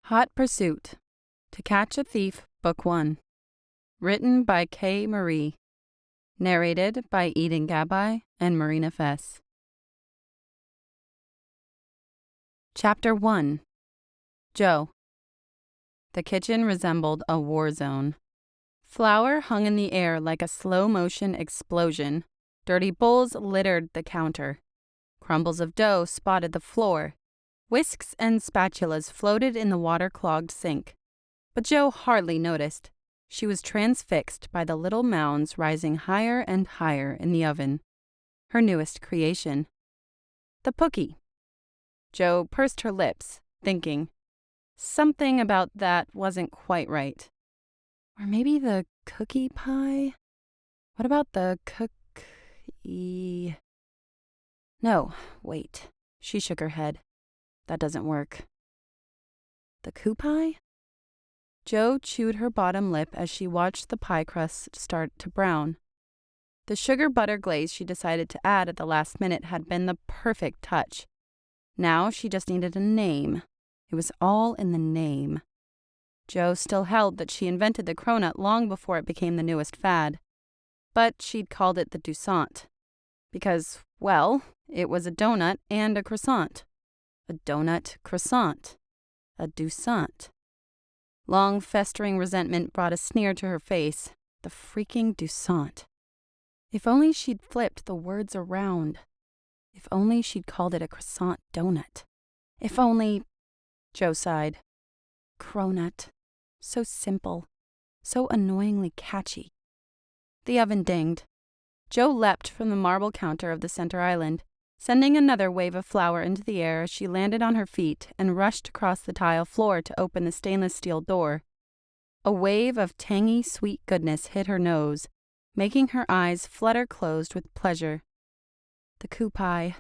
Hot Pursuit: To Catch a Thief, Book 1. Written by K. Marie. Narrated by Gabay and Marina Fess. Chapter 1. Joe. The kitchen resembled a war zone. Flour hung in the air like a slow-motion explosion. Dirty bowls littered the counter. Crumbles of dough spotted the floor. Whisks and spatulas floated in the water-clogged sink. But Joe hardly noticed. She was transfixed by the little mounds rising higher and higher in the oven. Her newest creation. The Pookie. Joe pursed her lips, thinking. Something about that wasn't quite right. Or maybe the cookie pie? What about the cookie? No, wait. She shook her head. That doesn't work. The coup pie? Joe chewed her bottom lip as she watched the pie crust start to brown. The sugar butter glaze she decided to add at the last minute had been the perfect touch. Now she just needed a name. It was all in the name. Joe still held that she invented the cronut long before it became the newest fad. But she'd called it the Doucette. Because, well, it was a donut and a croissant. A donut croissant. A Doucette. Long festering resentment brought a sneer to her face. The freaking Doucette. If only she'd flipped the words around. If only she'd called it a croissant donut. If only... Joe sighed. Cronut. So simple. So annoyingly catchy. The oven dinged. Joe leapt from the marble counter of the center island, sending another wave of flour into the air as she landed on her feet and rushed across the tile floor to open the stainless steel door. A wave of tangy, sweet goodness hit her nose, making her eyes flutter closed with pleasure. The coup pie.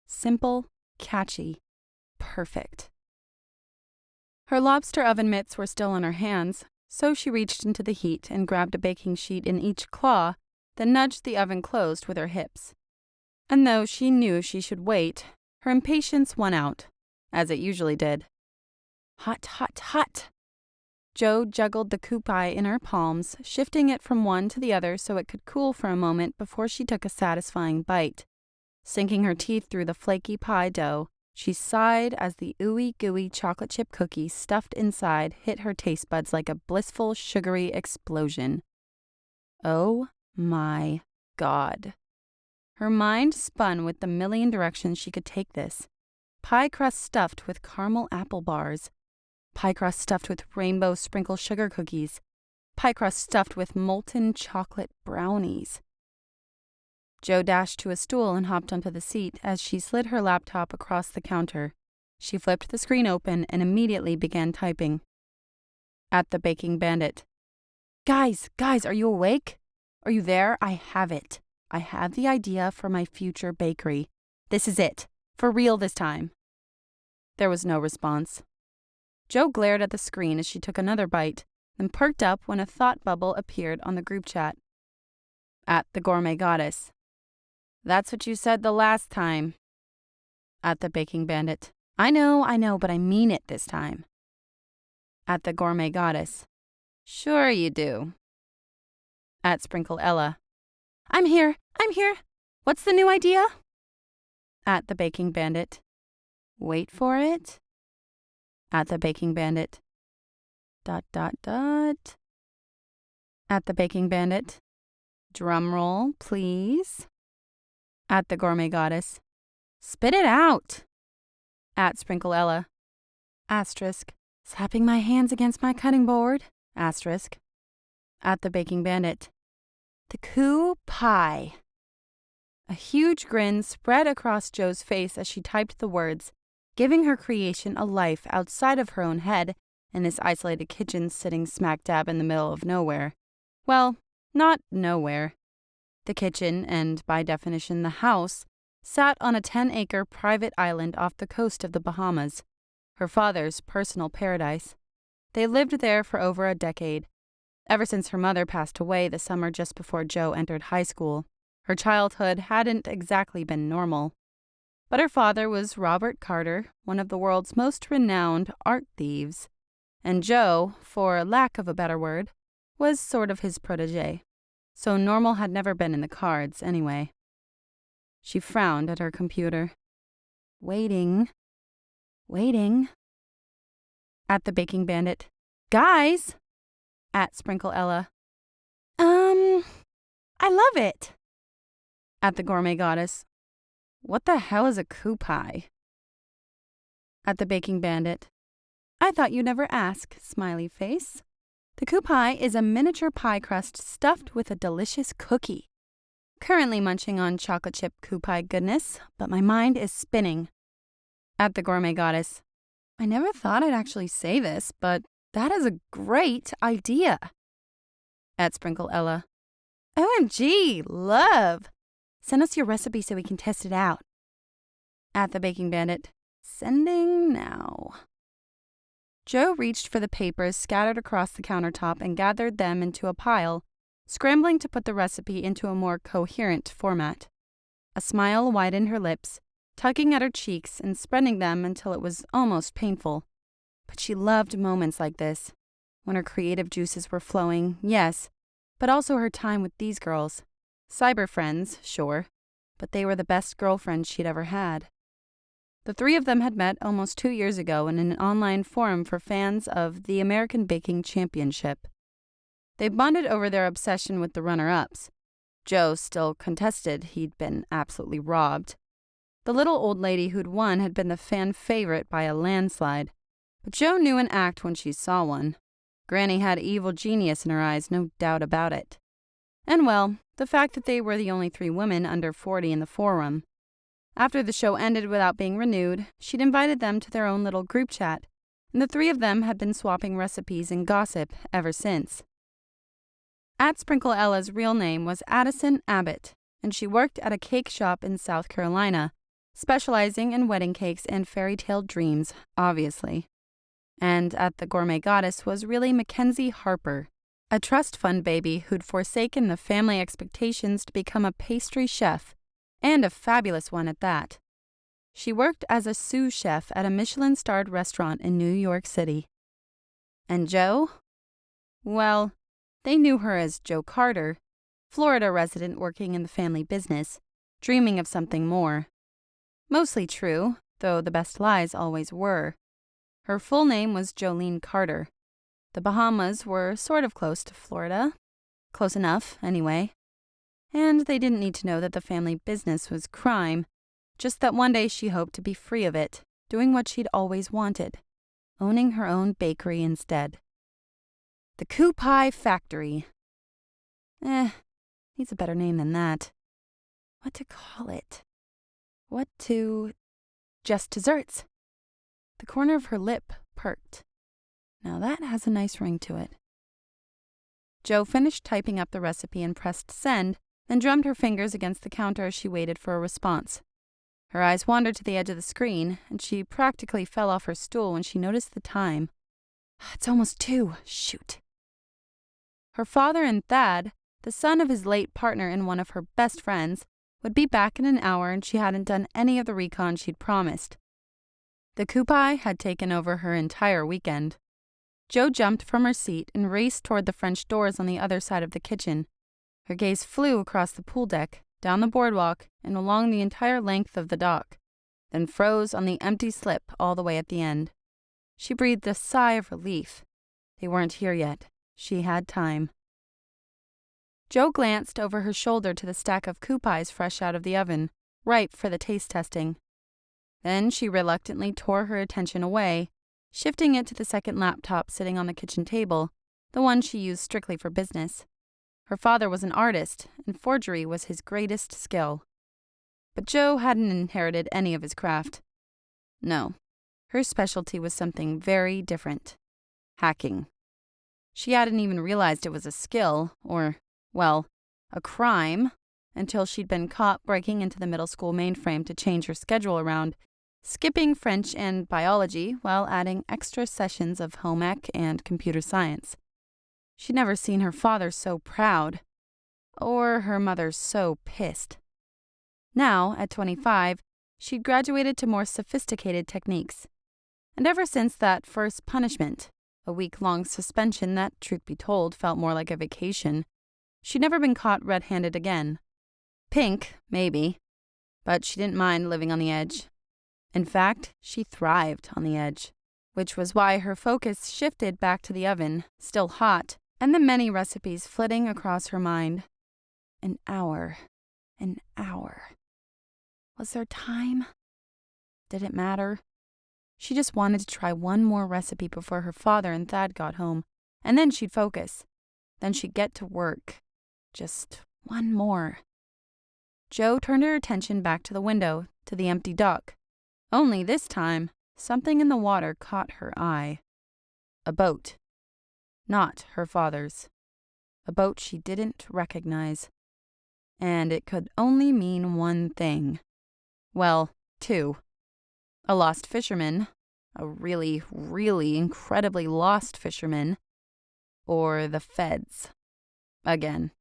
Simple, catchy, perfect. Her lobster oven mitts were still on her hands, so she reached into the heat and grabbed a baking sheet in each claw, then nudged the oven closed with her hips. And though she knew she should wait, her impatience won out, as it usually did. Hot, hot, hot! Joe juggled the coup pie in her palms, shifting it from one to the other so it could cool for a moment before she took a satisfying bite. Sinking her teeth through the flaky pie dough, she sighed as the ooey-gooey chocolate chip cookie stuffed inside hit her taste buds like a blissful, sugary explosion. Oh my God. Her mind spun with the million directions she could take this. Pie crust stuffed with caramel apple bars. Pie crust stuffed with rainbow sprinkle sugar cookies. Pie crust stuffed with molten chocolate brownies. Joe dashed to a stool and hopped onto the seat as she slid her laptop across the counter. She flipped the screen open and immediately began typing. At the Baking Bandit. Guys, are you awake? Are you there? I have it. I have the idea for my future bakery. This is it. For real this time. There was no response. Joe glared at the screen as she took another bite, then perked up when a thought bubble appeared on the group chat. At the Gourmet Goddess. That's what you said the last time. At the Baking Bandit. I know, but I mean it this time. At the Gourmet Goddess. Sure you do. At Sprinkle Ella. I'm here. What's the new idea? At the Baking Bandit. Wait for it. At the Baking Bandit. ... At the Baking Bandit. Drum roll, please. At the Gourmet Goddess. Spit it out. At Sprinkle Ella. Asterisk. Slapping my hands against my cutting board. Asterisk. At the Baking Bandit. The coup pie. A huge grin spread across Joe's face as she typed the words, giving her creation a life outside of her own head in this isolated kitchen sitting smack dab in the middle of nowhere. Well, not nowhere. The kitchen, and by definition the house, sat on a 10-acre private island off the coast of the Bahamas, her father's personal paradise. They lived there for over a decade. Ever since her mother passed away the summer just before Joe entered high school, her childhood hadn't exactly been normal. But her father was Robert Carter, one of the world's most renowned art thieves, and Joe, for lack of a better word, was sort of his protege. So normal had never been in the cards, anyway. She frowned at her computer. Waiting. At the Baking Bandit. Guys! At Sprinkle Ella. I love it. At the Gourmet Goddess. What the hell is a coup pie? At the Baking Bandit. I thought you'd never ask, smiley face. The coup pie is a miniature pie crust stuffed with a delicious cookie. Currently munching on chocolate chip coup pie goodness, but my mind is spinning. At the Gourmet Goddess. I never thought I'd actually say this, but that is a great idea. At Sprinkle Ella. OMG, love! Send us your recipe so we can test it out. At the Baking Bandit. Sending now. Joe reached for the papers scattered across the countertop and gathered them into a pile, scrambling to put the recipe into a more coherent format. A smile widened her lips, tugging at her cheeks and spreading them until it was almost painful. But she loved moments like this, when her creative juices were flowing, yes, but also her time with these girls. Cyber friends, sure, but they were the best girlfriends she'd ever had. The three of them had met almost 2 years ago in an online forum for fans of the American Baking Championship. They bonded over their obsession with the runner-ups. Joe still contested he'd been absolutely robbed. The little old lady who'd won had been the fan favorite by a landslide, but Joe knew an act when she saw one. Granny had evil genius in her eyes, no doubt about it. And well, the fact that they were the only 3 women under 40 in the forum. After the show ended without being renewed, she'd invited them to their own little group chat, and the 3 of them had been swapping recipes and gossip ever since. At Sprinkle Ella's real name was Addison Abbott, and she worked at a cake shop in South Carolina, specializing in wedding cakes and fairy tale dreams, obviously. And at the Gourmet Goddess was really Mackenzie Harper, a trust fund baby who'd forsaken the family expectations to become a pastry chef, and a fabulous one at that. She worked as a sous chef at a Michelin-starred restaurant in New York City. And Joe? Well, they knew her as Joe Carter, Florida resident working in the family business, dreaming of something more. Mostly true, though the best lies always were. Her full name was Jolene Carter. The Bahamas were sort of close to Florida. Close enough, anyway. And they didn't need to know that the family business was crime, just that one day she hoped to be free of it, doing what she'd always wanted, owning her own bakery instead. The Coup Pie Factory. Needs a better name than that. What to call it? Just desserts. The corner of her lip perked. Now that has a nice ring to it. Joe finished typing up the recipe and pressed send, then drummed her fingers against the counter as she waited for a response. Her eyes wandered to the edge of the screen, and she practically fell off her stool when she noticed the time. It's almost 2. Shoot. Her father and Thad, the son of his late partner and one of her best friends, would be back in an hour, and she hadn't done any of the recon she'd promised. The coup pie had taken over her entire weekend. Joe jumped from her seat and raced toward the French doors on the other side of the kitchen. Her gaze flew across the pool deck, down the boardwalk, and along the entire length of the dock, then froze on the empty slip all the way at the end. She breathed a sigh of relief. They weren't here yet. She had time. Joe glanced over her shoulder to the stack of coup pies fresh out of the oven, ripe for the taste testing. Then she reluctantly tore her attention away, shifting it to the second laptop sitting on the kitchen table, the one she used strictly for business. Her father was an artist, and forgery was his greatest skill. But Joe hadn't inherited any of his craft. No, her specialty was something very different. Hacking. She hadn't even realized it was a skill, or, well, a crime, until she'd been caught breaking into the middle school mainframe to change her schedule around, skipping French and biology while adding extra sessions of home ec and computer science. She'd never seen her father so proud, or her mother so pissed. Now, at 25, she'd graduated to more sophisticated techniques. And ever since that first punishment, a week-long suspension that, truth be told, felt more like a vacation, she'd never been caught red-handed again. Pink, maybe, but she didn't mind living on the edge. In fact, she thrived on the edge, which was why her focus shifted back to the oven, still hot, and the many recipes flitting across her mind. An hour. Was there time? Did it matter? She just wanted to try one more recipe before her father and Thad got home, and then she'd focus. Then she'd get to work. Just one more. Jo turned her attention back to the window, to the empty dock. Only this time, something in the water caught her eye. A boat. Not her father's. A boat she didn't recognize. And it could only mean one thing. Well, two. A lost fisherman, a really, really incredibly lost fisherman, or the feds. Again.